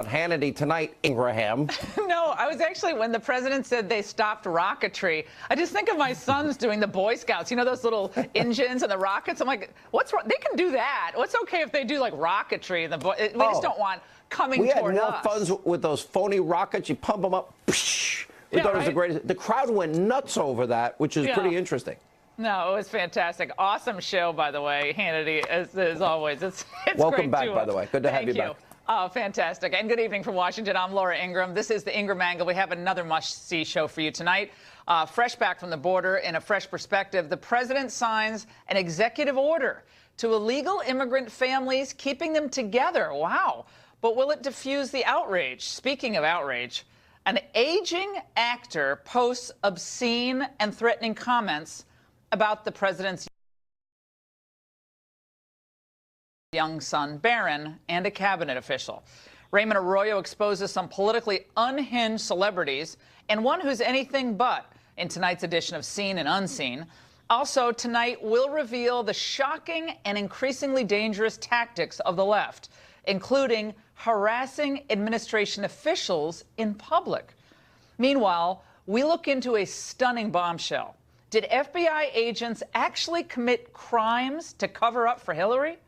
Hannity tonight, Ingraham. No, I was actually, when the president said they stopped rocketry, I just think of my sons doing the Boy Scouts. You know those little engines and the rockets? I'm like, what's wrong? They can do that. What's okay if they do like rocketry? We just don't want coming toward us. We had more fun with those phony rockets. You pump them up. We thought it was the greatest. The crowd went nuts over that, which is pretty interesting. No, it was fantastic. Awesome show, by the way, Hannity, as always. It's Welcome great back, by the way. Good to have you back. Oh, fantastic. And good evening from Washington. I'm Laura Ingraham. This is the Ingraham Angle. We have another must-see show for you tonight. Fresh back from the border in a fresh perspective, the president signs an executive order to illegal immigrant families, keeping them together. Wow. But will it diffuse the outrage? Speaking of outrage, an aging actor posts obscene and threatening comments about the president's young son, Barron, and a cabinet official. Raymond Arroyo exposes some politically unhinged celebrities and one who's anything but in tonight's edition of Seen and Unseen. Also, tonight we'll reveal the shocking and increasingly dangerous tactics of the left, including harassing administration officials in public. Meanwhile, we look into a stunning bombshell. Did FBI agents actually commit crimes to cover up for Hillary?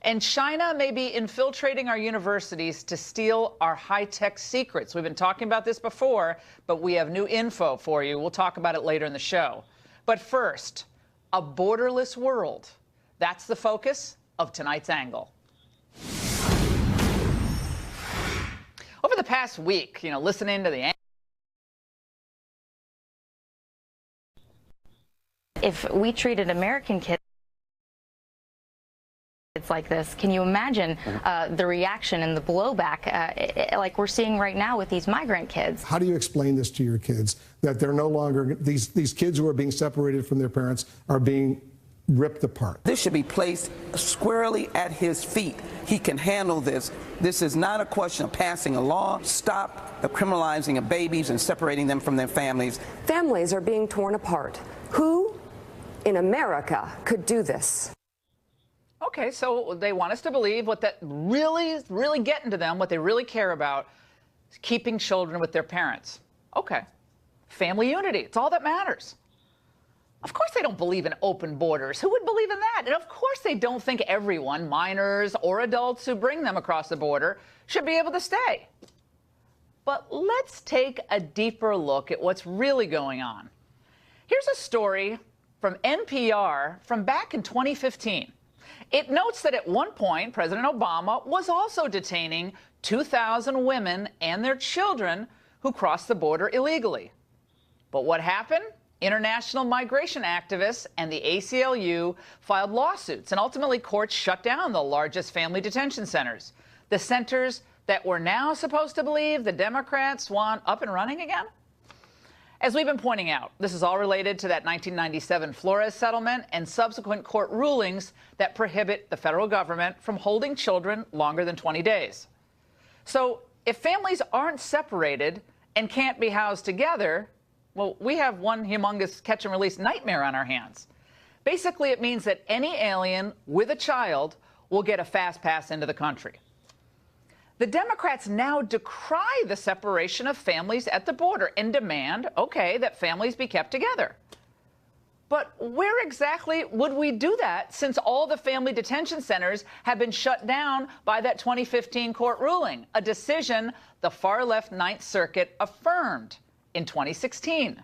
And China may be infiltrating our universities to steal our high-tech secrets. We've been talking about this before, but we have new info for you. We'll talk about it later in the show. But first, a borderless world. That's the focus of tonight's angle. Over the past week, listening to the if we treated American kids like this, can you imagine the reaction and the blowback like we're seeing right now with these migrant kids? How do you explain this to your kids, that they're no longer, these kids who are being separated from their parents are being ripped apart? This should be placed squarely at his feet. He can handle this. This is not a question of passing a law. Stop the criminalizing of babies and separating them from their families. Families are being torn apart. Who in America could do this? Okay, so they want us to believe what that really is getting to them, what they really care about is keeping children with their parents. Okay. Family unity, it's all that matters. Of course they don't believe in open borders. Who would believe in that? And of course they don't think everyone, minors or adults who bring them across the border, should be able to stay. But let's take a deeper look at what's really going on. Here's a story from NPR from back in 2015. It notes that at one point, President Obama was also detaining 2,000 women and their children who crossed the border illegally. But what happened? International migration activists and the ACLU filed lawsuits, and ultimately courts shut down the largest family detention centers, the centers that we're now supposed to believe the Democrats want up and running again. As we've been pointing out, this is all related to that 1997 Flores settlement and subsequent court rulings that prohibit the federal government from holding children longer than 20 days. So if families aren't separated and can't be housed together, well, we have one humongous catch and release nightmare on our hands. Basically, it means that any alien with a child will get a fast pass into the country. The Democrats now decry the separation of families at the border and demand, okay, that families be kept together. But where exactly would we do that since all the family detention centers have been shut down by that 2015 court ruling, a decision the far-left Ninth Circuit affirmed in 2016?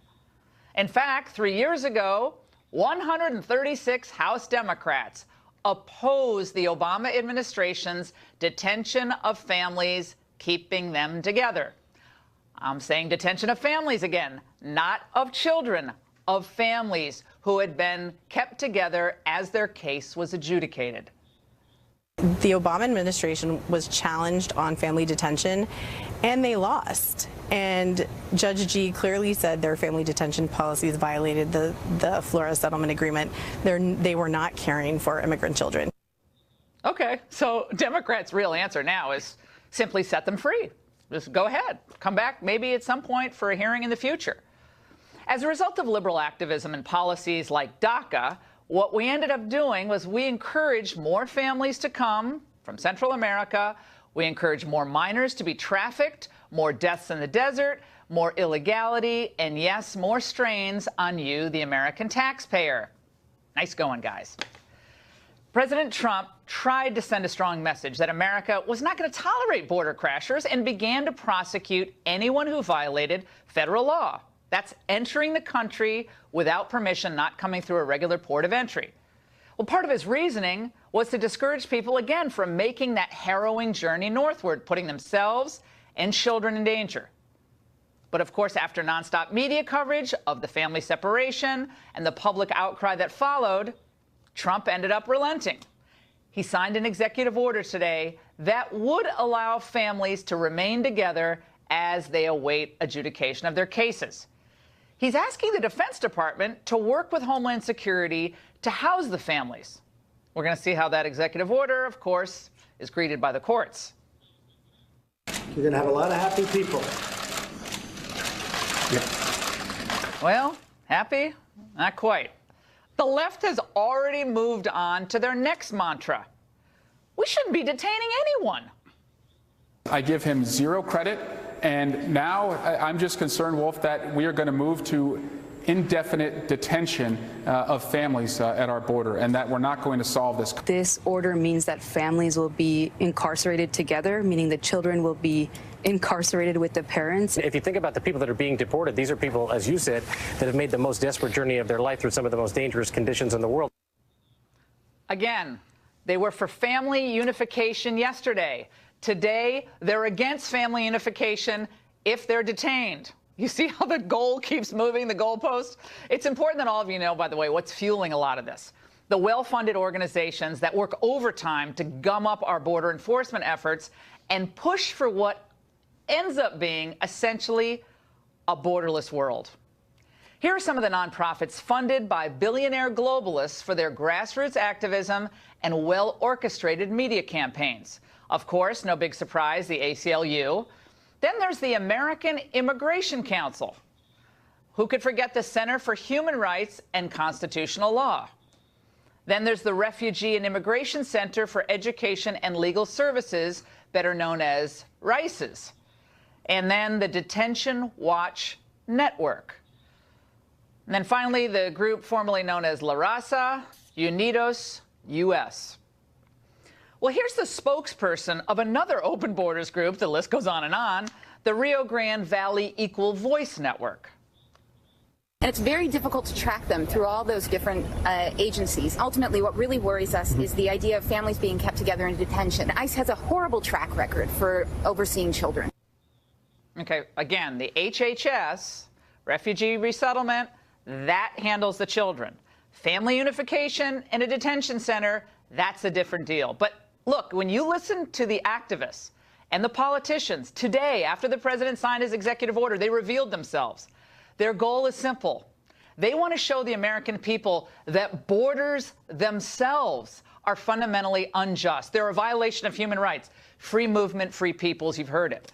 In fact, 3 years ago, 136 House Democrats opposed the Obama administration's detention of families, keeping them together. I'm saying detention of families again, not of children, of families who had been kept together as their case was adjudicated. The Obama administration was challenged on family detention, and they lost. And Judge G clearly said their family detention policies violated the Flores settlement agreement. They were not caring for immigrant children. Okay, so Democrats' real answer now is simply set them free. Just go ahead. Come back maybe at some point for a hearing in the future. As a result of liberal activism and policies like DACA, what we ended up doing was we encouraged more families to come from Central America We encourage more minors to be trafficked, more deaths in the desert, more illegality, and yes, more strains on you, the American taxpayer. Nice going, guys. President Trump tried to send a strong message that America was not going to tolerate border crashers and began to prosecute anyone who violated federal law. That's entering the country without permission, not coming through a regular port of entry. Well, part of his reasoning was to discourage people, again, from making that harrowing journey northward, putting themselves and children in danger. But of course, after nonstop media coverage of the family separation and the public outcry that followed, Trump ended up relenting. He signed an executive order today that would allow families to remain together as they await adjudication of their cases. He's asking the Defense Department to work with Homeland Security to house the families. We're going to see how that executive order, of course, is greeted by the courts. You're going to have a lot of happy people. Yeah. Well, happy? Not quite. The left has already moved on to their next mantra. We shouldn't be detaining anyone. I give him zero credit, and now I'm just concerned, Wolf, that we are going to move to indefinite detention of families at our border, and that we're not going to solve this. This order means that families will be incarcerated together, meaning the children will be incarcerated with the parents. If you think about the people that are being deported, these are people, as you said, that have made the most desperate journey of their life through some of the most dangerous conditions in the world. Again, they were for family unification yesterday. Today, they're against family unification if they're detained. You see how the goal keeps moving, the goalpost? It's important that all of you know, by the way, what's fueling a lot of this. The well-funded organizations that work overtime to gum up our border enforcement efforts and push for what ends up being essentially a borderless world. Here are some of the nonprofits funded by billionaire globalists for their grassroots activism and well-orchestrated media campaigns. Of course, no big surprise, the ACLU. Then there's the American Immigration Council. Who could forget the Center for Human Rights and Constitutional Law? Then there's the Refugee and Immigration Center for Education and Legal Services, better known as RICES. And then the Detention Watch Network. And then finally, the group formerly known as La Raza Unidos US. Well, here's the spokesperson of another open borders group, the list goes on, the Rio Grande Valley Equal Voice Network. And it's very difficult to track them through all those different agencies. Ultimately, what really worries us is the idea of families being kept together in detention. ICE has a horrible track record for overseeing children. Okay, again, the HHS, Refugee Resettlement, that handles the children. Family unification in a detention center, that's a different deal. But look, when you listen to the activists and the politicians today, after the president signed his executive order, they revealed themselves. Their goal is simple. They want to show the American people that borders themselves are fundamentally unjust. They're a violation of human rights. Free movement, free peoples, you've heard it.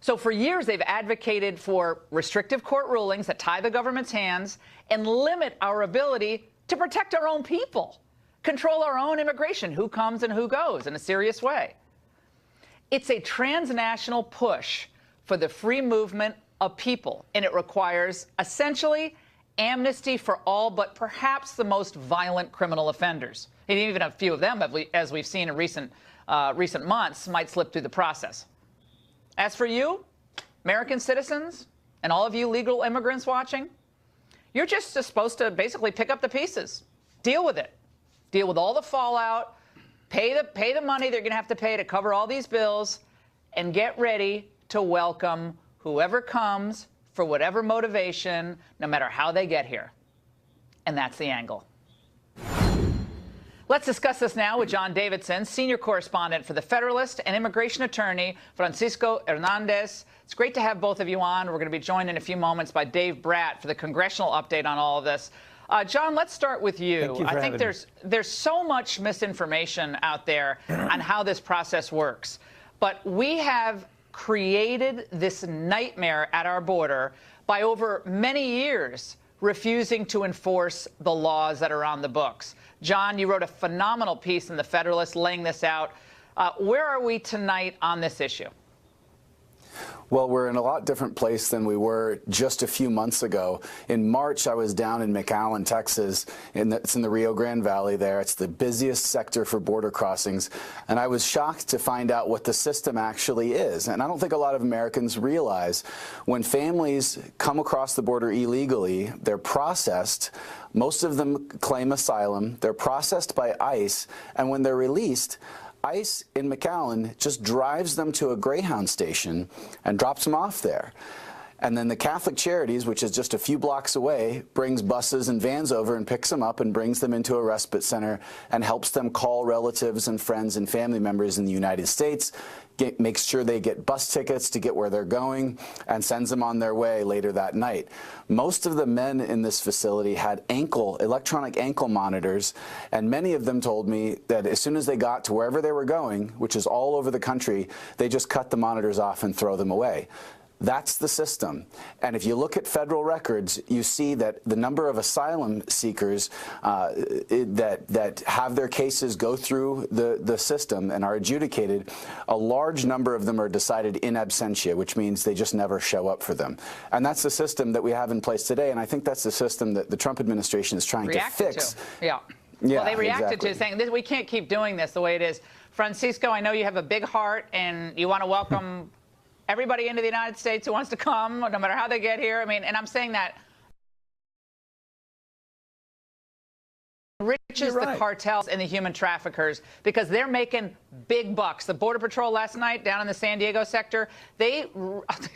So for years, they've advocated for restrictive court rulings that tie the government's hands and limit our ability to protect our own people, control our own immigration, who comes and who goes, in a serious way. It's a transnational push for the free movement of people, and it requires essentially amnesty for all but perhaps the most violent criminal offenders. And even a few of them, as we've seen in recent months, might slip through the process. As for you, American citizens, and all of you legal immigrants watching, you're just supposed to basically pick up the pieces, deal with it, deal with all the fallout, pay the money they're going to have to pay to cover all these bills, and get ready to welcome whoever comes for whatever motivation, no matter how they get here. And that's the angle. Let's discuss this now with John Davidson, senior correspondent for The Federalist and immigration attorney Francisco Hernandez. It's great to have both of you on. We're going to be joined in a few moments by Dave Bratt for the congressional update on all of this. John, let's start with you. Thank you for I think having there's so much misinformation out there on how this process works. But we have created this nightmare at our border by over many years refusing to enforce the laws that are on the books. John, you wrote a phenomenal piece in The Federalist laying this out. Where are we tonight on this issue? Well, we're in a lot different place than we were just a few months ago. In March, I was down in McAllen, Texas. It's in the Rio Grande Valley there. It's the busiest sector for border crossings. And I was shocked to find out what the system actually is. And I don't think a lot of Americans realize when families come across the border illegally, they're processed. Most of them claim asylum. They're processed by ICE. And when they're released, ICE in McAllen just drives them to a Greyhound station and drops them off there. And then the Catholic Charities, which is just a few blocks away, brings buses and vans over and picks them up and brings them into a respite center and helps them call relatives and friends and family members in the United States, makes sure they get bus tickets to get where they're going, and sends them on their way later that night. Most of the men in this facility had electronic ankle monitors, and many of them told me that as soon as they got to wherever they were going, which is all over the country, they just cut the monitors off and throw them away. That's the system. And if you look at federal records, you see that the number of asylum seekers that have their cases go through the system and are adjudicated, a large number of them are decided in absentia, which means they just never show up for them. And that's the system that we have in place today, and I think that's the system that the Trump administration is trying to fix. Yeah. Yeah, well, they reacted exactly. to saying, we can't keep doing this the way it is. Francisco, I know you have a big heart, and you want to welcome everybody into the United States who wants to come, no matter how they get here. I mean, and I'm saying that enriches the cartels and the human traffickers because they're making big bucks. The Border Patrol last night down in the San Diego sector,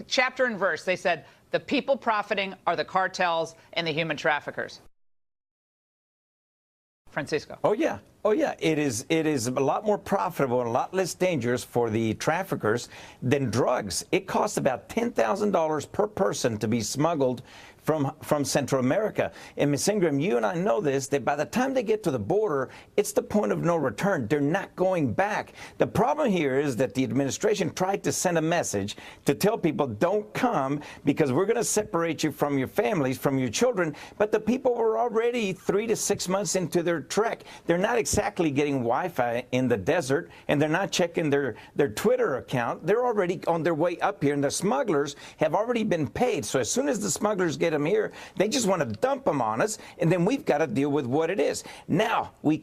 chapter and verse, they said the people profiting are the cartels and the human traffickers. Francisco. Oh, yeah. Oh, yeah. It is a lot more profitable and a lot less dangerous for the traffickers than drugs. It costs about $10,000 per person to be smuggled from Central America. And Ms. Ingraham, you and I know this, that by the time they get to the border, it's the point of no return. They're not going back. The problem here is that the administration tried to send a message to tell people, don't come because we're going to separate you from your families, from your children. But the people were already 3 to 6 months into their trek. They're not exactly getting Wi-Fi in the desert, and they're not checking their Twitter account. They're already on their way up here, and the smugglers have already been paid. So as soon as the smugglers get them here, they just want to dump them on us, and then we've got to deal with what it is. Now, we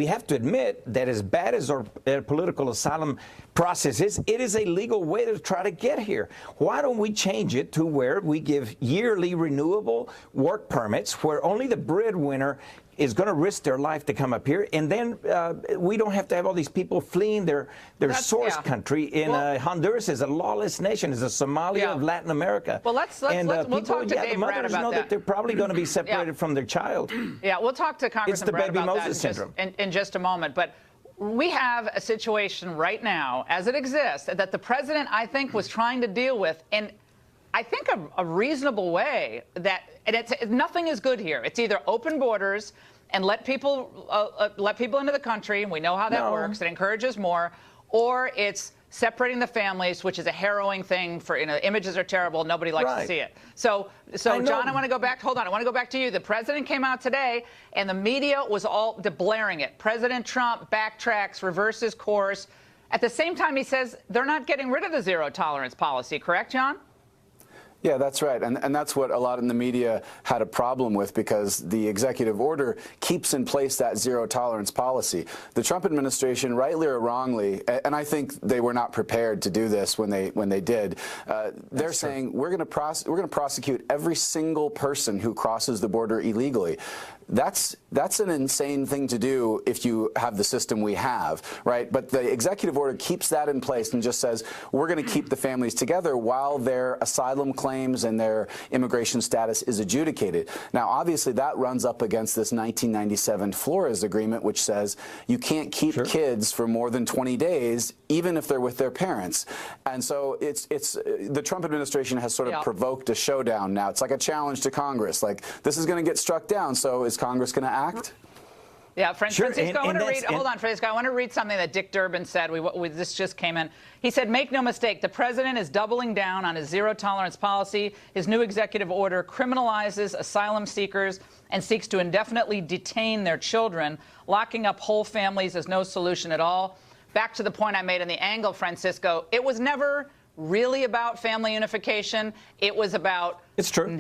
have to admit that as bad as our political asylum process is, it is a legal way to try to get here. Why don't we change it to where we give yearly renewable work permits where only the breadwinner is going to risk their life to come up here, and then we don't have to have all these people fleeing their source country. Honduras is a lawless nation, is a Somalia of Latin America. Well, we'll talk to Dave Brad about that they're probably going to be separated from their child. Yeah, we'll talk to Congressman Brad about Moses syndrome. In just a moment. But we have a situation right now, as it exists, that the president, I think, was trying to deal with, and I think a reasonable way that. And nothing is good here. It's either open borders and let people into the country, and we know how that works. It encourages more, or it's separating the families, which is a harrowing thing. Images are terrible. Nobody likes to see it. So John, I want to go back. Hold on. I want to go back to you. The president came out today, and the media was all blaring it. President Trump backtracks, reverses course. At the same time, he says they're not getting rid of the zero tolerance policy. Correct, John? Yeah, that's right. And that's what a lot in the media had a problem with, because the executive order keeps in place that zero tolerance policy. The Trump administration, rightly or wrongly, and I think they were not prepared to do this when they did, they're saying we're going to prosecute every single person who crosses the border illegally. That's an insane thing to do if you have the system we have, right? But the executive order keeps that in place and just says we're going to keep the families together while their asylum claims and their immigration status is adjudicated. Now, obviously, that runs up against this 1997 Flores Agreement, which says you can't keep kids for more than 20 days, even if they're with their parents. And so it's the Trump administration has sort of provoked a showdown now. It's like a challenge to Congress. Like, this is going to get struck down, so is Congress going to act? Yeah, Francisco, I want to read. Hold on, Francisco. I want to read something that Dick Durbin said. This just came in. He said, "Make no mistake, the president is doubling down on his zero-tolerance policy. His new executive order criminalizes asylum seekers and seeks to indefinitely detain their children. Locking up whole families is no solution at all. back to the point I made in the angle, Francisco, it was never really about family unification. It was about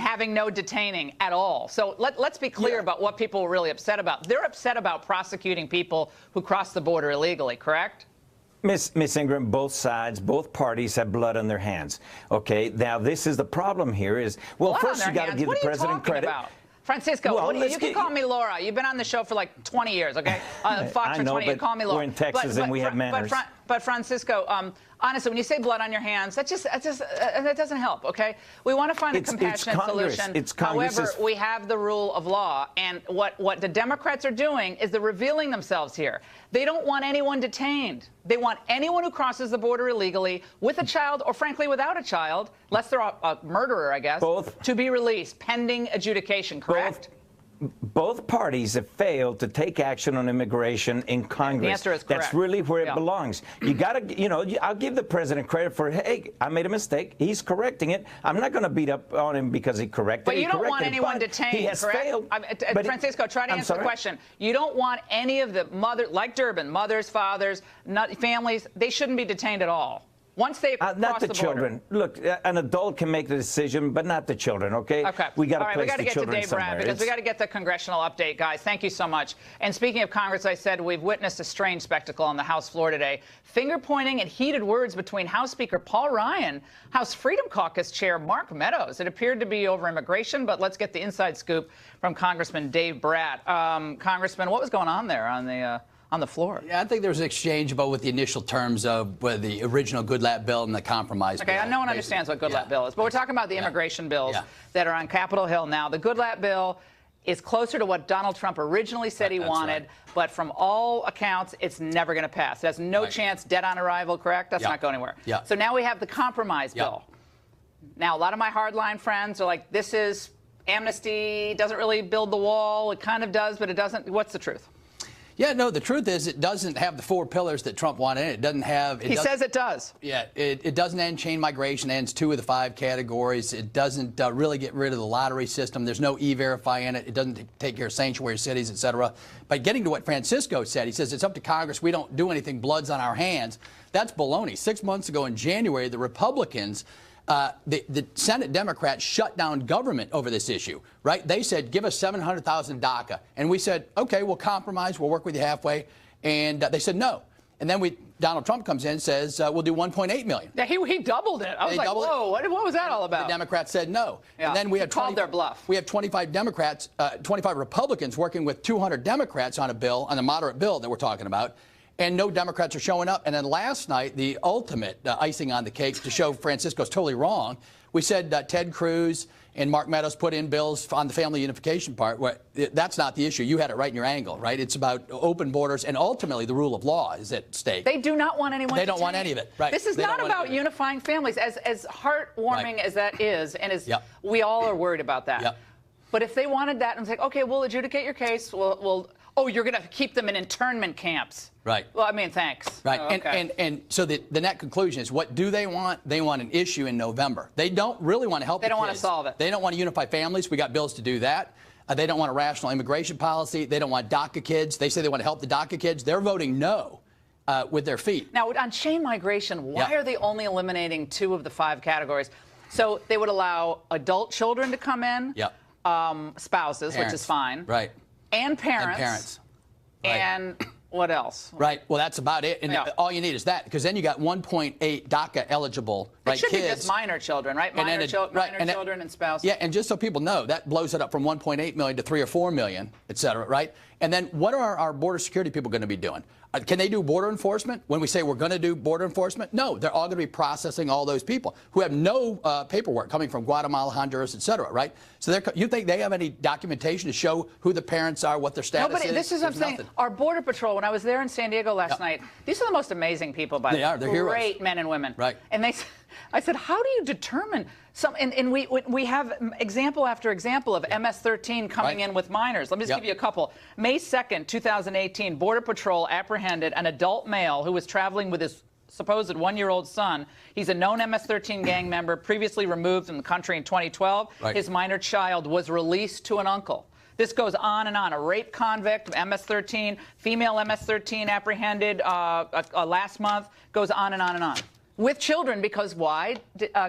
having no detaining at all. So let's be clear about what people were really upset about. They're upset about prosecuting people who cross the border illegally, correct? Miss Ingram, both sides, both parties have blood on their hands. Okay, now this is the problem here is, well, Blood first on you their got to hands? give What the are you president talking credit. about? Francisco, Well, you can call me Laura. You've been on the show for like 20 years, okay? Fox I for know, 20 years. but Call me Laura. we're in Texas and we have manners. But Francisco, honestly, when you say blood on your hands, that doesn't help, okay? We want to find a compassionate solution. However, we have the rule of law, and what the Democrats are doing is they're revealing themselves here. They don't want anyone detained. They want anyone who crosses the border illegally with a child, or frankly without a child, unless they're a murderer, I guess, to be released pending adjudication, correct? Both parties have failed to take action on immigration in Congress. The answer is correct. That's really where it belongs. You got to, I'll give the president credit for, hey, I made a mistake. He's correcting it. I'm not going to beat up on him because he corrected it. But you don't want anyone detained, he has correct? failed. Francisco, try to answer the question. You don't want any of the like Durbin, mothers, fathers, families, they shouldn't be detained at all. Once they cross not the border. children. Look, an adult can make the decision, but not the children, okay? Okay. We got to place we got to the get to children Dave somewhere. Brad because we got to get the congressional update, guys. Thank you so much. And speaking of Congress, I said we've witnessed a strange spectacle on the House floor today. Finger pointing and heated words between House Speaker Paul Ryan, House Freedom Caucus Chair Mark Meadows. It appeared to be over immigration, but let's get the inside scoop from Congressman Dave Brad. Congressman, what was going on there on the floor? Yeah, I think there was an exchange about what the initial terms of the original Goodlatte bill and the compromise bill. Okay, no one understands what Goodlatte bill is, but we're talking about the immigration bills that are on Capitol Hill now. The Goodlatte bill is closer to what Donald Trump originally said he wanted, but from all accounts, it's never going to pass. It has no chance, dead on arrival, correct? That's not going anywhere. So now we have the compromise bill. Now, a lot of my hardline friends are like, this is amnesty, doesn't really build the wall. It kind of does, but it doesn't. What's the truth? Yeah, no, the truth is it doesn't have the 4 pillars that Trump wanted in it. It doesn't have... He says it does. Yeah, it doesn't end chain migration, ends 2 of the 5 categories. It doesn't really get rid of the lottery system. There's no E-Verify in it. It doesn't take care of sanctuary cities, et cetera. But getting to what Francisco said, he says it's up to Congress. We don't do anything. Blood's on our hands. That's baloney. 6 months ago in January, the Republicans... the Senate Democrats shut down government over this issue, right? They said, give us 700,000 DACA. And we said, okay, we'll compromise. We'll work with you halfway. And they said no. And then Donald Trump comes in and says, we'll do 1.8 million. Yeah, he doubled it. I was like, whoa, what was that all about? The Democrats said no. Yeah, and then we had called their bluff. We have 25 Democrats, 25 Republicans working with 200 Democrats on a bill, on a moderate bill that we're talking about. And no Democrats are showing up. And then last night, the ultimate icing on the cake to show Francisco's totally wrong, we said Ted Cruz and Mark Meadows put in bills on the family unification part. Where that's not the issue. You had it right in your angle, right? It's about open borders, and ultimately the rule of law is at stake. They do not want anyone They don't want any of it, right? This is not about unifying families, as heartwarming as that is, and as we all are worried about that. But if they wanted that and it's like, okay, we'll adjudicate your case, oh, you're going to keep them in internment camps. Right. Well, I mean, thanks. Right. Oh, okay. And so the net conclusion is, what do they want? They want an issue in November. They don't really want to help the kids. They don't want to solve it. They don't want to unify families. We got bills to do that. They don't want a rational immigration policy. They don't want DACA kids. They say they want to help the DACA kids. They're voting no with their feet. Now, on chain migration, why are they only eliminating 2 of the 5 categories? So they would allow adult children to come in, spouses, which is fine. Right. And parents. And parents. Right. And what else? Right. Well, that's about it. And all you need is that, because then you got 1.8 DACA eligible It should kids. be just minor children, right? Minor children and spouses. Yeah, and just so people know, that blows it up from 1.8 million to 3 or 4 million, et cetera, right? And then what are our border security people going to be doing? Can they do border enforcement when we say we're going to do border enforcement? No, they're all going to be processing all those people who have no paperwork coming from Guatemala, Honduras, et cetera, right? So you think they have any documentation to show who the parents are, what their status is? This is what I'm saying. Our Border Patrol, when I was there in San Diego last night, these are the most amazing people, by the way. They are. They're heroes. Great men and women. Right. And I said, how do you determine some? And we have example after example of MS-13 coming in with minors. Let me just give you a couple. May 2nd, 2018, Border Patrol apprehended an adult male who was traveling with his supposed 1-year-old son. He's a known MS-13 gang member, previously removed from the country in 2012. His minor child was released to an uncle. This goes on and on. A rape convict, MS-13, female MS-13 apprehended last month, goes on and on and on. With children, because why,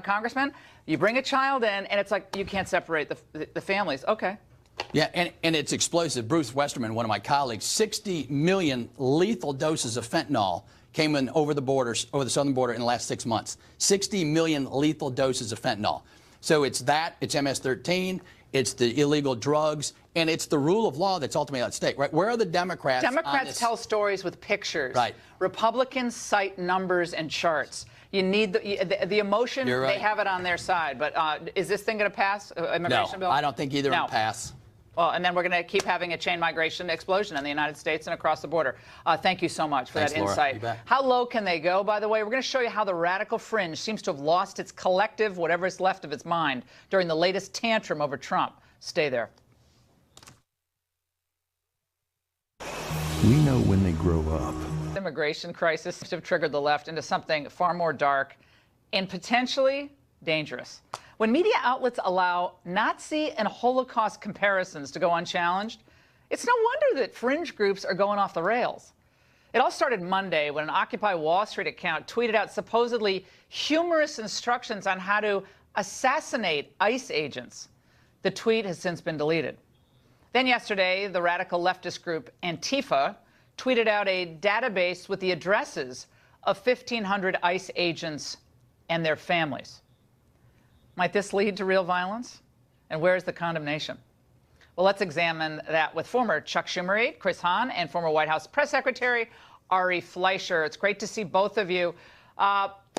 Congressman? You bring a child in, and it's like you can't separate the families. Okay. Yeah, and it's explosive. Bruce Westerman, one of my colleagues, 60 million lethal doses of fentanyl came in over the southern border in the last 6 months. 60 million lethal doses of fentanyl. So it's that, it's MS-13, it's the illegal drugs, and it's the rule of law that's ultimately at stake, right? Where are the Democrats? Democrats tell stories with pictures. Right. Republicans cite numbers and charts. You need the emotion. You're right. They have it on their side. But is this thing going to pass? Immigration bill? No, I don't think either will pass. Well, and then we're going to keep having a chain migration explosion in the United States and across the border. Thank you so much for that insight. How low can they go, by the way? We're going to show you how the radical fringe seems to have lost its collective, whatever is left of its mind, during the latest tantrum over Trump. Stay there. We know when they grow up. The immigration crisis seems to have triggered the left into something far more dark and potentially dangerous. When media outlets allow Nazi and Holocaust comparisons to go unchallenged, it's no wonder that fringe groups are going off the rails. It all started Monday when an Occupy Wall Street account tweeted out supposedly humorous instructions on how to assassinate ICE agents. The tweet has since been deleted. Then yesterday, the radical leftist group Antifa tweeted out a database with the addresses of 1,500 ICE agents and their families. Might this lead to real violence? And where is the condemnation? Well, let's examine that with former Chuck Schumer aide, Chris Hahn, and former White House Press Secretary Ari Fleischer. It's great to see both of you.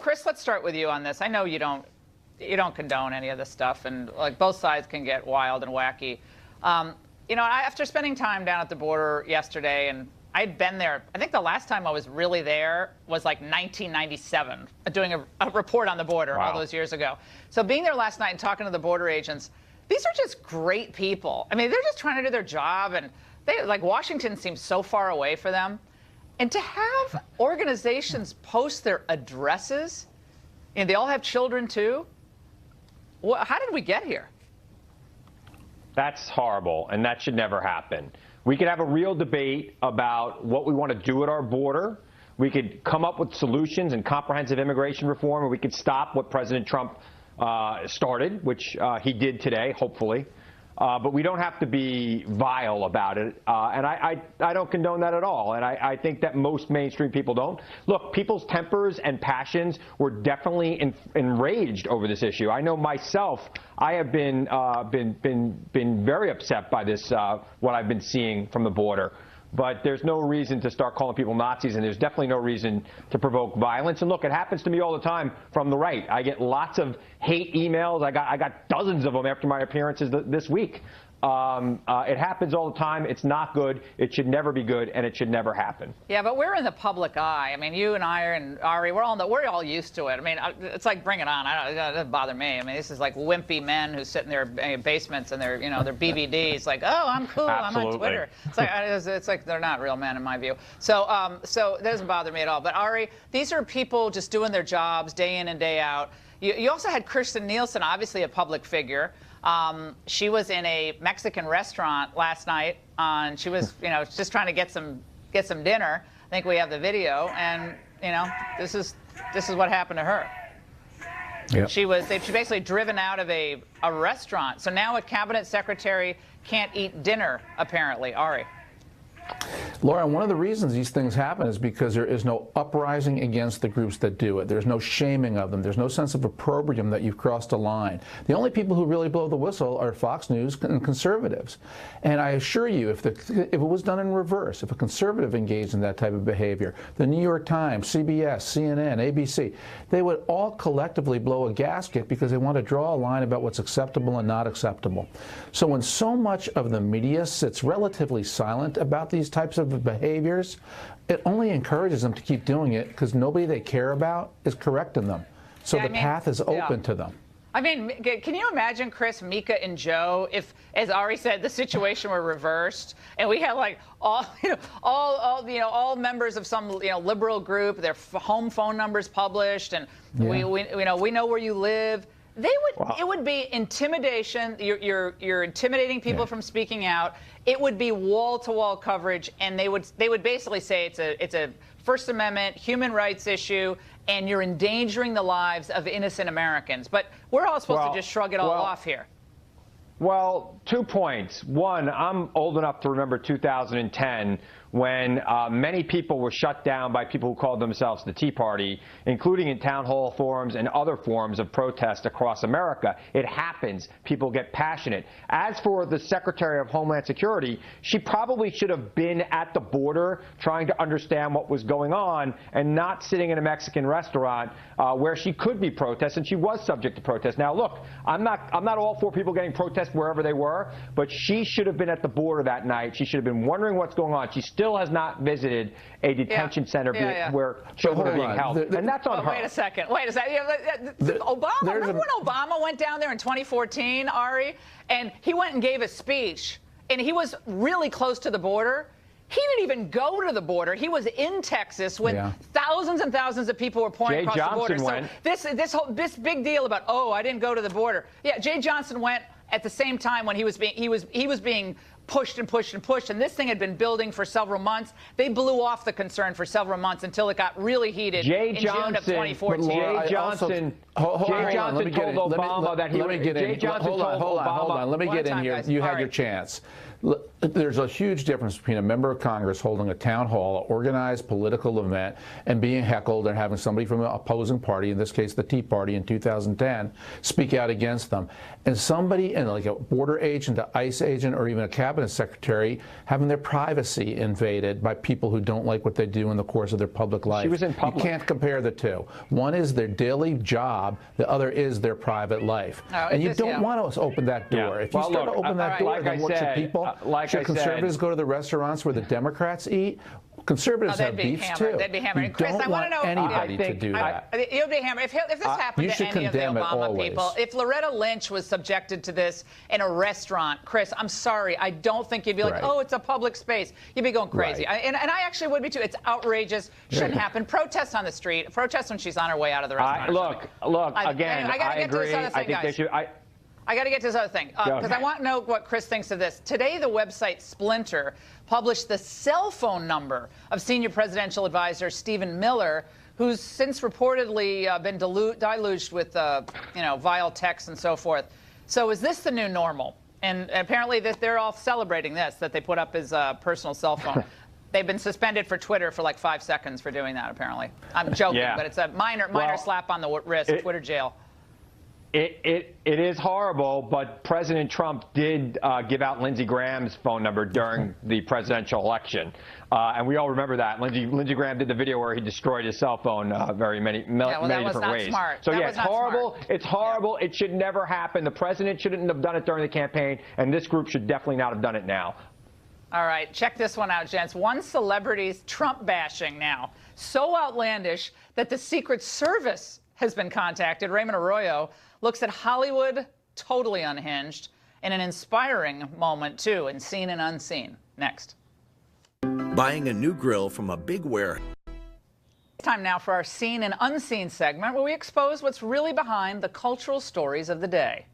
Chris, let's start with you on this. I know you don't condone any of this stuff, and like both sides can get wild and wacky. After spending time down at the border yesterday, and I'd been there, I think the last time I was really there was like 1997, doing a report on the border all those years ago. So being there last night and talking to the border agents, these are just great people. I mean, they're just trying to do their job, and Washington seems so far away for them. And to have organizations post their addresses, and they all have children too, how did we get here? That's horrible, and that should never happen. We could have a real debate about what we want to do at our border. We could come up with solutions and comprehensive immigration reform, or we could stop what President Trump started, which he did today, hopefully. But we don't have to be vile about it. And I don't condone that at all. And I think that most mainstream people don't. Look, people's tempers and passions were definitely enraged over this issue. I know myself, I have been very upset by this, what I've been seeing from the border. But there's no reason to start calling people Nazis, and there's definitely no reason to provoke violence. And look, it happens to me all the time from the right. I get lots of hate emails. I got dozens of them after my appearances this week. It happens all the time. It's not good. It should never be good, and it should never happen. Yeah, but we're in the public eye. I mean, you and I and Ari, we're all used to it. I mean, it's like, bring it on. It doesn't bother me. I mean, this is like wimpy men who sit in their basements and their BVDs, like, oh, I'm cool. Absolutely. I'm on Twitter. It's like they're not real men in my view. So that doesn't bother me at all. But Ari, these are people just doing their jobs day in and day out. You also had Kirstjen Nielsen, obviously a public figure. She was in a Mexican restaurant last night, and she was, just trying to get some dinner. I think we have the video, and this is what happened to her. Yep. She basically driven out of a restaurant. So now a cabinet secretary can't eat dinner, apparently. Ari. Laura, one of the reasons these things happen is because there is no uprising against the groups that do it. There's no shaming of them. There's no sense of opprobrium that you've crossed a line. The only people who really blow the whistle are Fox News and conservatives. And I assure you, if it was done in reverse, if a conservative engaged in that type of behavior, the New York Times, CBS, CNN, ABC, they would all collectively blow a gasket because they want to draw a line about what's acceptable and not acceptable. So when so much of the media sits relatively silent about these types of behaviors, it only encourages them to keep doing it because nobody they care about is correcting them. So the path is open to them. I mean, can you imagine, Chris, Mika and Joe, if, as Ari said, the situation were reversed and we had like all members of some liberal group, their home phone numbers published, and we know where you live. It would be intimidation. You're intimidating people from speaking out. It would be wall-to-wall coverage, and they would basically say it's a First Amendment human rights issue, and you're endangering the lives of innocent Americans. But we're all supposed to just shrug it all off here. Well, 2 points. One, I'm old enough to remember 2010 when many people were shut down by people who called themselves the Tea Party, including in town hall forums and other forms of protest across America. It happens. People get passionate. As for the Secretary of Homeland Security, she probably should have been at the border trying to understand what was going on and not sitting in a Mexican restaurant where she could be protest, and she was subject to protest. Now, look, I'm not all for people getting protest wherever they were, but she should have been at the border that night. She should have been wondering what's going on. She still has not visited a detention center where children are being held, and that's on her. Wait a second. Obama. Remember when Obama went down there in 2014, Ari, and he went and gave a speech, and he was really close to the border. He didn't even go to the border. He was in Texas when thousands and thousands of people were pouring across the border. So this big deal about, oh, I didn't go to the border. Yeah, Jay Johnson went at the same time when he was being pushed and pushed and pushed, and this thing had been building for several months. They blew off the concern for several months until it got really heated in June of 2014. Jay Johnson told Obama that he would get in. Hold on. Let me get in here. You had your chance. There's a huge difference between a member of Congress holding a town hall, an organized political event, and being heckled and having somebody from an opposing party, in this case the Tea Party in 2010, speak out against them. And somebody, like a border agent, an ICE agent, or even a cabinet secretary, having their privacy invaded by people who don't like what they do in the course of their public life. She was in public. You can't compare the two. One is their daily job, the other is their private life. And you don't want to open that door. If you start to open that door, then what should people? Should conservatives go to the restaurants where the Democrats eat? Conservatives have beefs too. They'd be hammered. You Chris, don't I want to know anybody to do that. It would be hammered. If this happened to any of the Obama people, if Loretta Lynch was subjected to this in a restaurant, Chris, I'm sorry, I don't think you'd be like, oh, it's a public space. You'd be going crazy. And I actually would be too. It's outrageous. Shouldn't happen. Protests on the street. Protests when she's on her way out of the restaurant. Look. Again, I agree. I think they should. I got to get to this other thing, because I want to know what Chris thinks of this. Today, the website Splinter published the cell phone number of senior presidential advisor Stephen Miller, who's since reportedly been deluged with vile texts and so forth. So is this the new normal? And apparently they're all celebrating this, that they put up his personal cell phone. They've been suspended for Twitter for like 5 seconds for doing that, apparently. I'm joking, but it's a minor slap on the wrist, Twitter jail. It is horrible, but President Trump did give out Lindsey Graham's phone number during the presidential election, and we all remember that. Lindsey Graham did the video where he destroyed his cell phone many different ways. Smart. So it's horrible. Smart. It's horrible. It should never happen. The president shouldn't have done it during the campaign, and this group should definitely not have done it now. All right, check this one out, gents. One celebrity's Trump bashing now, so outlandish that the Secret Service has been contacted. Raymond Arroyo looks at Hollywood totally unhinged in an inspiring moment, too, in Seen and Unseen. Next. Buying a new grill from a big warehouse. Time now for our Seen and Unseen segment, where we expose what's really behind the cultural stories of the day.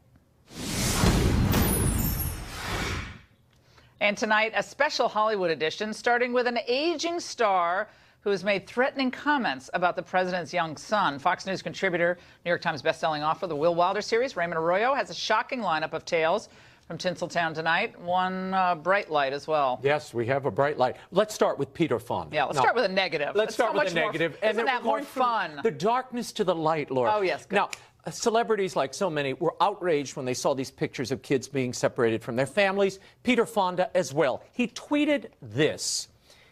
And tonight, a special Hollywood edition, starting with an aging star who has made threatening comments about the president's young son. Fox News contributor, New York Times bestselling author of the Will Wilder series, Raymond Arroyo, has a shocking lineup of tales from Tinseltown tonight. One bright light as well. Yes, we have a bright light. Let's start with Peter Fonda. Yeah, let's start with a negative. Let's start with a negative. Isn't that more fun? The darkness to the light, Laura. Oh, yes. Good. Now, celebrities, like so many, were outraged when they saw these pictures of kids being separated from their families. Peter Fonda as well. He tweeted this.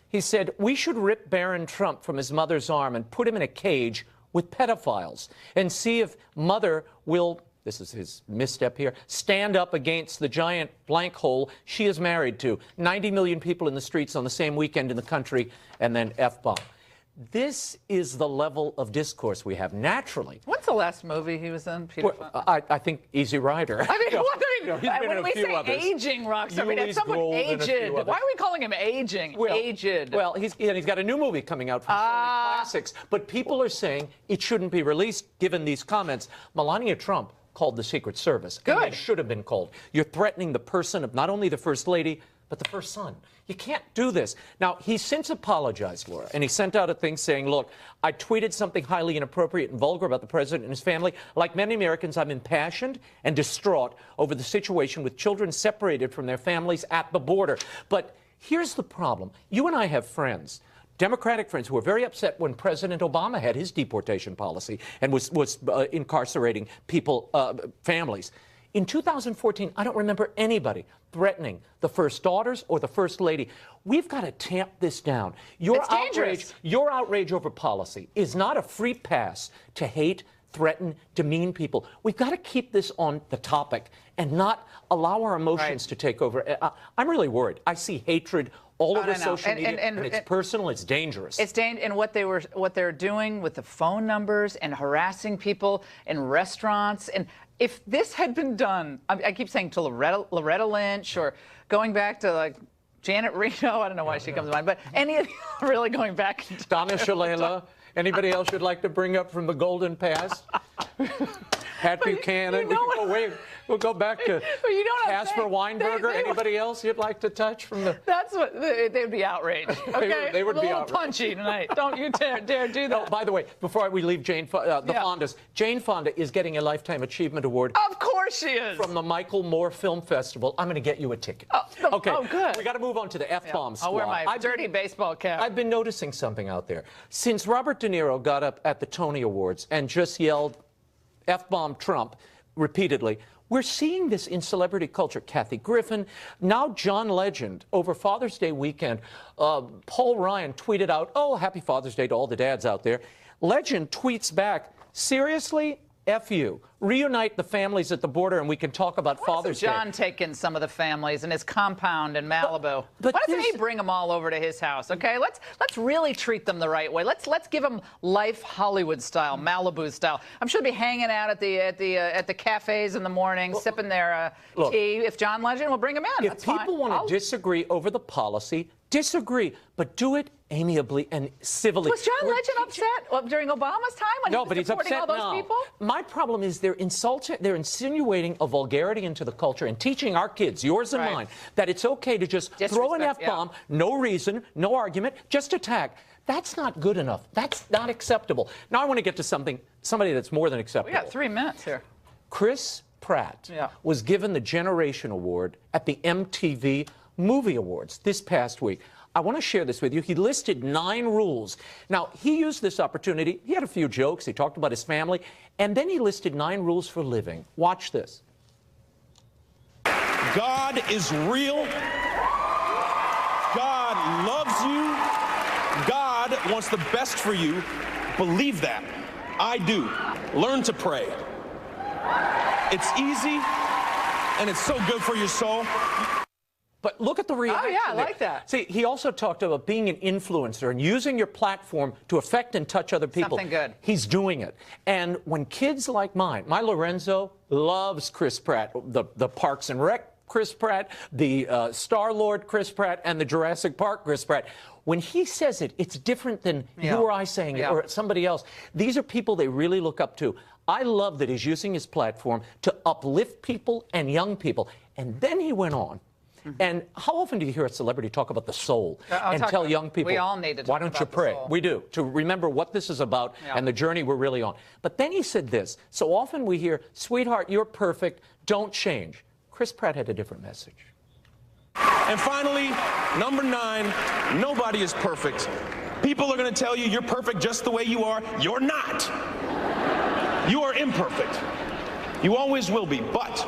He said, "We should rip Barron Trump from his mother's arm and put him in a cage with pedophiles and see if mother will," this is his misstep here, "stand up against the giant blank hole she is married to. 90 million people in the streets on the same weekend in the country," and then F-bomb. This is the level of discourse we have naturally. What's the last movie he was in, Peter Fonda? I think Easy Rider. I mean, when we say aging, Rox, I mean, it's someone aged. Why are we calling him aging? Aged. Well, he's got a new movie coming out from Sony Classics, but people are saying it shouldn't be released given these comments. Melania Trump called the Secret Service. Good. And they should have been called. You're threatening the person of not only the First Lady, but the first son. You can't do this. Now, he's since apologized, Laura, and he sent out a thing saying, look, I tweeted something highly inappropriate and vulgar about the president and his family. Like many Americans, I'm impassioned and distraught over the situation with children separated from their families at the border. But here's the problem. You and I have friends, Democratic friends, who were very upset when President Obama had his deportation policy and was incarcerating people, families. In 2014, I don't remember anybody threatening the first daughters or the first lady. We've got to tamp this down. Your outrage over policy is not a free pass to hate, threaten, demean people. We've got to keep this on the topic and not allow our emotions to take over. I'm really worried. I see hatred all over social media, and it's personal. It's dangerous. It's dangerous. And what they're doing with the phone numbers and harassing people in restaurants. And if this had been done, I keep saying to Loretta Lynch, or going back to like Janet Reno. I don't know why she comes to mind, but any of really going back. Donna Shalala. Anybody else you'd like to bring up from the golden past? Pat Buchanan. We'll go back to Casper Weinberger. Anybody else you'd like to touch from the... That's what... They'd be outraged. Okay? They would be outraged. A little punchy tonight. Don't you dare do that. No, by the way, before we leave the Fondas, Jane Fonda is getting a Lifetime Achievement Award. Of course she is. From the Michael Moore Film Festival. I'm going to get you a ticket. Okay. Oh, good. We got to move on to the F-bomb squad. I'll wear my dirty baseball cap. I've been noticing something out there. Since Robert De Niro got up at the Tony Awards and just yelled F-bomb Trump repeatedly, we're seeing this in celebrity culture. Kathy Griffin, now John Legend. Over Father's Day weekend, Paul Ryan tweeted out, oh, happy Father's Day to all the dads out there. Legend tweets back, seriously? F you. Reunite the families at the border and we can talk about Father's Day. John taking some of the families in his compound in Malibu. Why doesn't he bring them all over to his house? Okay, let's really treat them the right way. Let's give them life Hollywood style, Malibu style. I'm sure they'll be hanging out at the cafes in the morning, sipping their tea. If John Legend will bring them in, if people want to disagree over the policy, disagree, but do it amiably and civilly. Was John Legend upset during Obama's time when he was he's supporting upset all those now. people? My problem is they're insinuating a vulgarity into the culture and teaching our kids, yours and mine, that it's okay to just throw an F-bomb, no reason, no argument, just attack. That's not good enough. That's not acceptable. Now I want to get to somebody that's more than acceptable. We got 3 minutes here. Chris Pratt was given the Generation Award at the MTV Movie Awards this past week. I want to share this with you. He listed 9 rules. Now, he used this opportunity. He had a few jokes. He talked about his family. And then he listed 9 rules for living. Watch this. God is real. God loves you. God wants the best for you. Believe that. I do. Learn to pray. It's easy, and it's so good for your soul. But look at the reaction. Oh, yeah, I like that. See, he also talked about being an influencer and using your platform to affect and touch other people. Something good. He's doing it. And when kids like mine, my Lorenzo loves Chris Pratt, the Parks and Rec Chris Pratt, the Star-Lord Chris Pratt, and the Jurassic Park Chris Pratt. When he says it, it's different than you or I saying it or somebody else. These are people they really look up to. I love that he's using his platform to uplift people and young people. And then he went on. And how often do you hear a celebrity talk about the soul and tell young people, we all need to talk why don't you pray? We do, to remember what this is about and the journey we're really on. But then he said this. So often we hear, sweetheart, you're perfect, don't change. Chris Pratt had a different message. And finally, number 9, nobody is perfect. People are going to tell you you're perfect just the way you are. You're not. You are imperfect. You always will be, but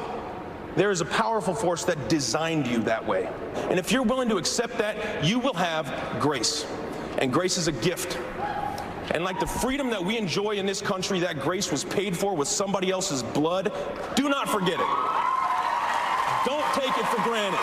there is a powerful force that designed you that way. And if you're willing to accept that, you will have grace. And grace is a gift. And like the freedom that we enjoy in this country, that grace was paid for with somebody else's blood. Do not forget it. Don't take it for granted.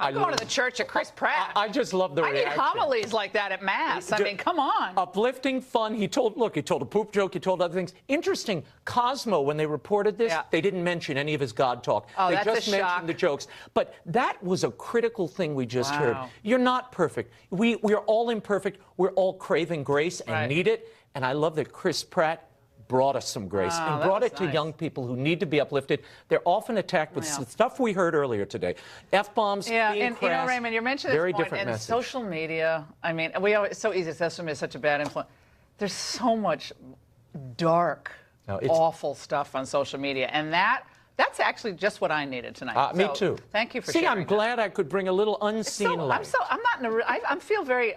I'm going to the church of Chris Pratt. I just love the reaction. I need homilies like that at Mass. I mean, come on. Uplifting, fun. He told a poop joke. He told other things. Interesting. Cosmo, when they reported this, they didn't mention any of his God talk. Oh, they that's just a mentioned shock. the jokes. But that was a critical thing we just heard. You're not perfect. We are all imperfect. We're all craving grace and need it. And I love that Chris Pratt brought us some grace and brought it to nice. young people who need to be uplifted. They're often attacked with stuff we heard earlier today. F-bombs, yeah, being and crass, you know, Raymond, you're mentioning very this point, different and message. social media, I mean, it's so easy. Social media is such a bad influence. There's so much dark, awful stuff on social media, and that's actually just what I needed tonight. Me too. Thank you for sharing. sharing. I'm glad I could bring a little unseen light. I'm not in a. I feel very.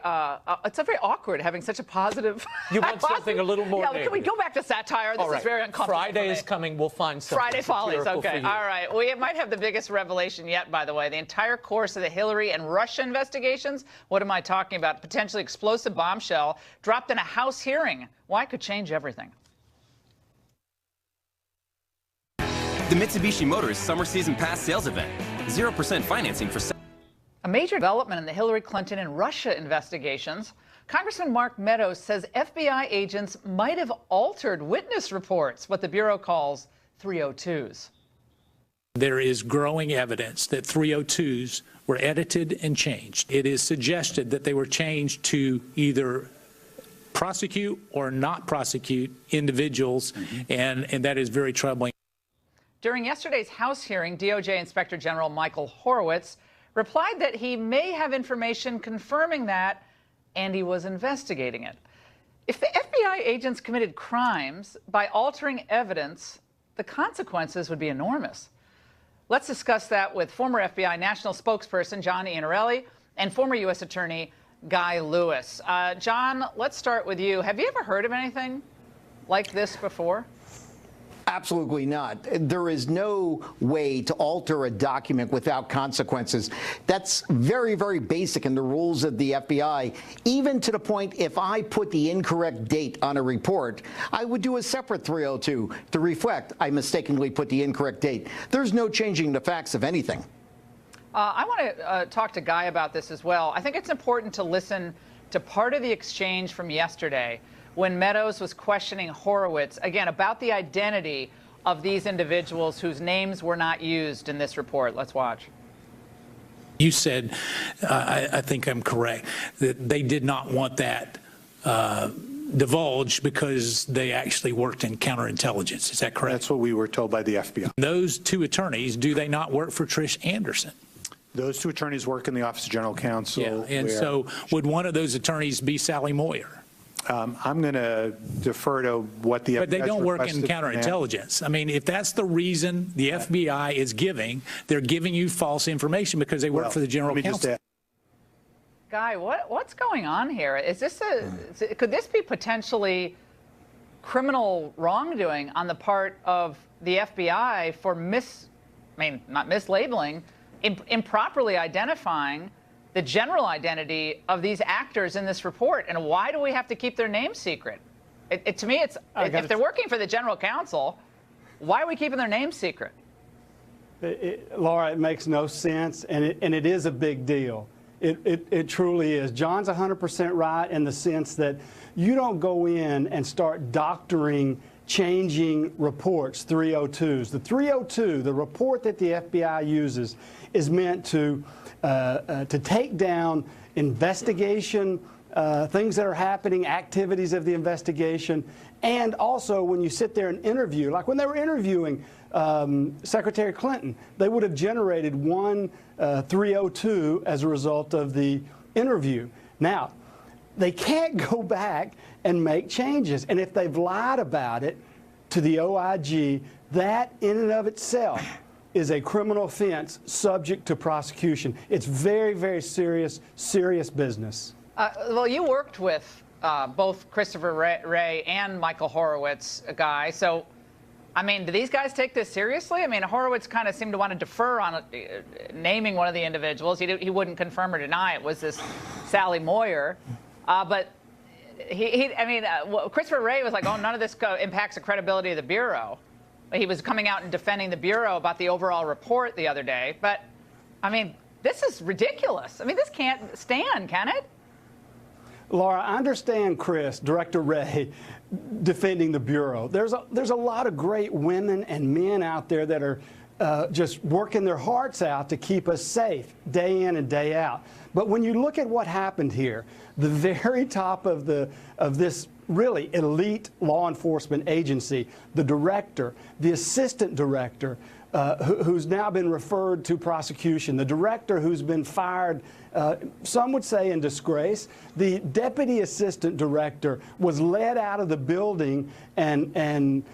It's very awkward having such a positive. You want something a little more. Yeah, can we go back to satire? This is very uncomfortable. Friday is coming. We'll find something. Friday Follies. satirical Okay. for you. All right. We might have the biggest revelation yet. By the way, the entire course of the Hillary and Russia investigations. What am I talking about? Potentially explosive bombshell dropped in a House hearing. Why could change everything. The Mitsubishi Motors Summer Season Pass sales event. 0% financing for... A major development in the Hillary Clinton and Russia investigations. Congressman Mark Meadows says FBI agents might have altered witness reports, what the Bureau calls 302s. There is growing evidence that 302s were edited and changed. It is suggested that they were changed to either prosecute or not prosecute individuals, and that is very troubling. During yesterday's House hearing, DOJ Inspector General Michael Horowitz replied that he may have information confirming that, and he was investigating it. If the FBI agents committed crimes by altering evidence, the consequences would be enormous. Let's discuss that with former FBI National Spokesperson John Iannarelli and former U.S. Attorney Guy Lewis. John, let's start with you. Have you ever heard of anything like this before? Absolutely not. There is no way to alter a document without consequences. That's very, very basic in the rules of the FBI, even to the point if I put the incorrect date on a report, I would do a separate 302 to reflect I mistakenly put the incorrect date. There's no changing the facts of anything. I want to talk to Guy about this as well. I think it's important to listen to part of the exchange from yesterday when Meadows was questioning Horowitz, again, about the identity of these individuals whose names were not used in this report. Let's watch. You said, I think I'm correct, that they did not want that divulged because they actually worked in counterintelligence. Is that correct? That's what we were told by the FBI. Those two attorneys, do they not work for Trish Anderson? Those two attorneys work in the Office of General Counsel. Yeah, and so would one of those attorneys be Sally Moyer? I'm going to defer to what the FBI. But they don't work in counterintelligence. I mean, if that's the reason the FBI is giving, they're giving you false information because they work for the General Counsel. Guy, what's going on here? Is this could this be potentially criminal wrongdoing on the part of the FBI for not mislabeling, improperly identifying the general identity of these actors in this report? And why do we have to keep their names secret? To me, if they're working for the general counsel, why are we keeping their names secret? Laura, it makes no sense, and it is a big deal. It truly is. John's 100% right in the sense that you don't go in and start doctoring, changing reports, 302s. The 302, the report that the FBI uses, is meant to take down investigation, things that are happening, activities of the investigation, and also when you sit there and interview, like when they were interviewing Secretary Clinton, they would have generated one 302 as a result of the interview. Now, they can't go back and make changes, and if they've lied about it to the OIG, that in and of itself is a criminal offense subject to prosecution. It's very, very serious business. Well, you worked with both Christopher Wray and Michael Horowitz, Guy. So, I mean, do these guys take this seriously? I mean, Horowitz kind of seemed to want to defer on naming one of the individuals. He wouldn't confirm or deny it was this Sally Moyer. But Christopher Wray was like, oh, none of this impacts the credibility of the Bureau. He was coming out and defending the Bureau about the overall report the other day. But, I mean, this is ridiculous. I mean, this can't stand, can it? Laura, I understand Chris, Director Wray, defending the Bureau. There's a lot of great women and men out there that are just working their hearts out to keep us safe day in and day out. But when you look at what happened here, the very top of this really elite law enforcement agency, the director, the assistant director, who's now been referred to prosecution, the director who's been fired, some would say in disgrace, the deputy assistant director was led out of the building and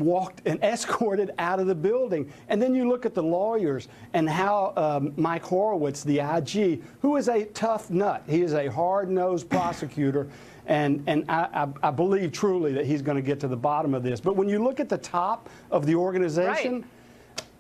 walked and escorted out of the building. And then you look at the lawyers and how Mike Horowitz, the IG, who is a tough nut, he is a hard-nosed prosecutor, and I believe truly that he's going to get to the bottom of this. But when you look at the top of the organization, Right.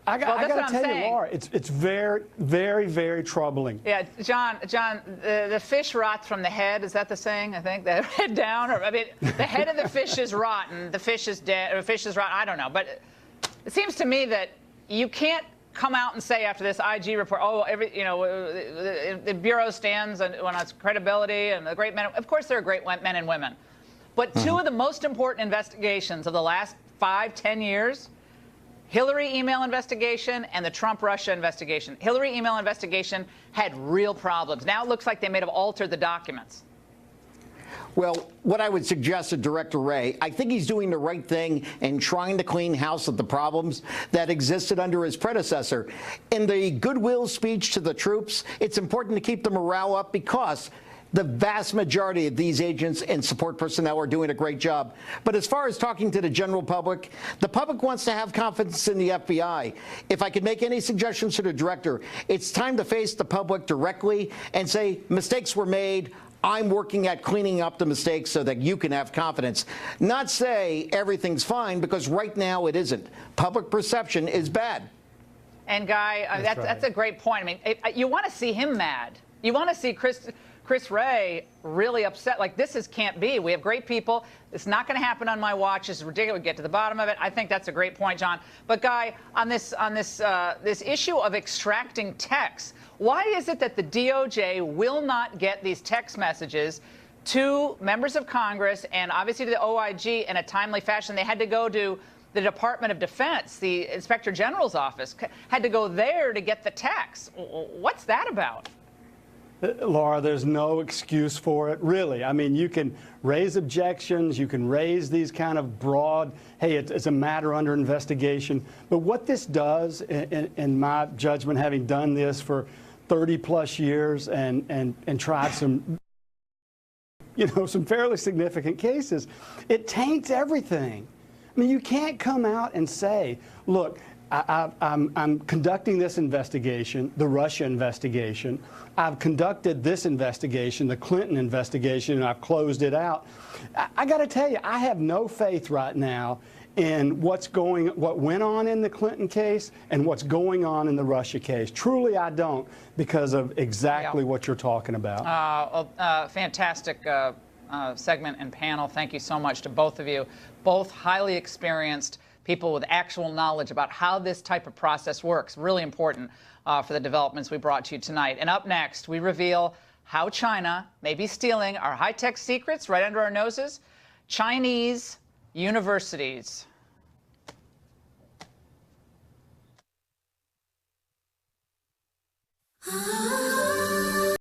I got to tell you, Laura, it's very, very, very troubling. Yeah, John, the fish rots from the head. Is that the saying? I think the head down, or I mean, the head of the fish is rotten. The fish is dead, or the fish is rotten. I don't know, but it seems to me that you can't come out and say after this IG report, oh, the bureau stands on its credibility and the great men. Of course, there are great men and women, but two of the most important investigations of the last 5-10 years. Hillary email investigation and the Trump-Russia investigation. Hillary email investigation had real problems. Now it looks like they may have altered the documents. Well, what I would suggest to Director Wray, I think he's doing the right thing in trying to clean house of the problems that existed under his predecessor. In the goodwill speech to the troops, it's important to keep the morale up because the vast majority of these agents and support personnel are doing a great job. But as far as talking to the general public, the public wants to have confidence in the FBI. If I could make any suggestions to the director, it's time to face the public directly and say, mistakes were made. I'm working at cleaning up the mistakes so that you can have confidence. Not say everything's fine, because right now it isn't. Public perception is bad. And Guy, that's a great point. I mean, you want to see him mad. You want to see Chris Wray really upset. Like, this can't be. We have great people. It's not going to happen on my watch. It's ridiculous. We get to the bottom of it. I think that's a great point, John. But Guy, on this issue of extracting texts, why is it that the DOJ will not get these text messages to members of Congress and obviously to the OIG in a timely fashion? They had to go to the Department of Defense, the Inspector General's office, had to go there to get the text. What's that about? Laura, there's no excuse for it, really. I mean, you can raise objections, you can raise these kind of broad, hey, it's a matter under investigation. But what this does, in my judgment, having done this for 30-plus years and tried some fairly significant cases, it taints everything. I mean, you can't come out and say, look, I'm conducting this investigation, the Russia investigation. I've conducted this investigation, the Clinton investigation, and I've closed it out. I got to tell you, I have no faith right now in what went on in the Clinton case and what's going on in the Russia case. Truly, I don't, because of exactly what you're talking about. Fantastic segment and panel. Thank you so much to both of you. Both highly experienced people with actual knowledge about how this type of process works. Really important for the developments we brought to you tonight. And up next, we reveal how China may be stealing our high-tech secrets right under our noses. Chinese universities.